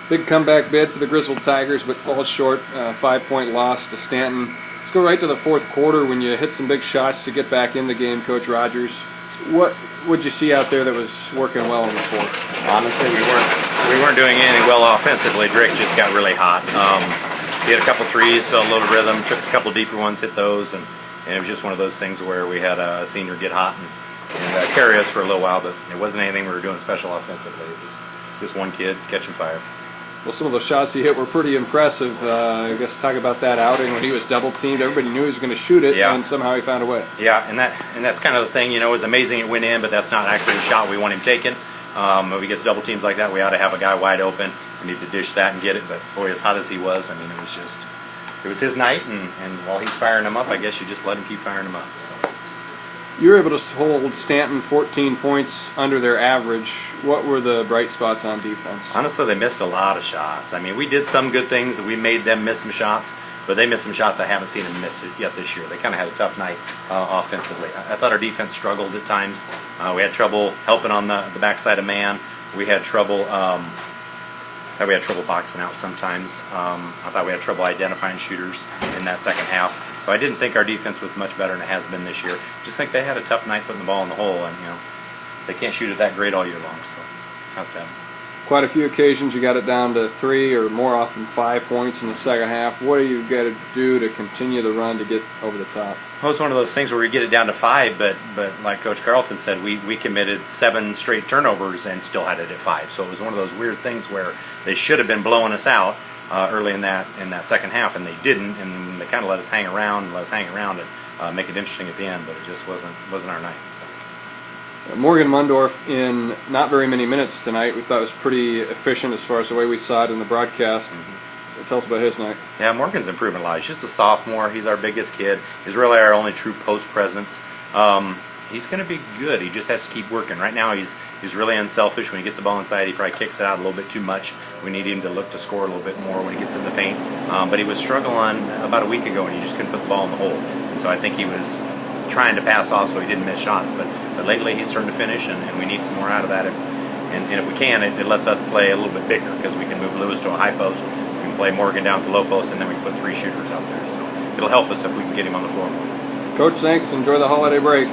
Big comeback bid for the Griswold Tigers, but falls short. 5-point loss to Stanton. Let's go right to the fourth quarter when you hit some big shots to get back in the game, Coach Rodgers. What would you see out there that was working well in the fourth? Honestly, we weren't doing anything well offensively. Drake just got really hot. He hit a couple threes, felt a little rhythm, took a couple deeper ones, hit those, and it was just one of those things where we had a senior get hot and carry us for a little while, but it wasn't anything we were doing special offensively. It was just one kid catching fire. Well, some of those shots he hit were pretty impressive. I guess talk about that outing when he was double teamed. Everybody knew he was going to shoot it, and somehow he found a way. Yeah, and that's kind of the thing. You know, it was amazing it went in, but that's not actually the shot we want him taking. If he gets double teams like that, we ought to have a guy wide open. We need to dish that and get it. But boy, as hot as he was, I mean, it was his night, and while he's firing them up, I guess you just let him keep firing them up. So. You were able to hold Stanton 14 points under their average. What were the bright spots on defense? Honestly, they missed a lot of shots. I mean, we did some good things. We made them miss some shots, but they missed some shots I haven't seen them miss yet this year. They kind of had a tough night offensively. I thought our defense struggled at times. We had trouble helping on the backside of man. We had trouble boxing out sometimes. I thought we had trouble identifying shooters in that second half. So I didn't think our defense was much better than it has been this year. Just think they had a tough night putting the ball in the hole, and they can't shoot it that great all year long. So has to happen. Quite a few occasions you got it down to 3 or more often 5 points in the second half. What do you got to do to continue the run to get over the top? Well, it's one of those things where we get it down to 5, but like Coach Carlton said, we committed 7 straight turnovers and still had it at 5. So it was one of those weird things where they should have been blowing us out early in that second half, and they didn't, and they kind of let us hang around and make it interesting at the end, but it just wasn't our night. So. Morgan Mundorf in not very many minutes tonight. We thought it was pretty efficient as far as the way we saw it in the broadcast. Tell us about his night. Yeah, Morgan's improving a lot. He's just a sophomore. He's our biggest kid. He's really our only true post presence. He's going to be good. He just has to keep working. Right now he's really unselfish. When he gets the ball inside, he probably kicks it out a little bit too much. We need him to look to score a little bit more when he gets in the paint. But he was struggling about a week ago, and he just couldn't put the ball in the hole. And so I think he was trying to pass off so he didn't miss shots. But lately he's starting to finish, and we need some more out of that. And if we can, it lets us play a little bit bigger because we can move Lewis to a high post. We can play Morgan down at the low post, and then we can put 3 shooters out there. So it'll help us if we can get him on the floor more. Coach, thanks. Enjoy the holiday break.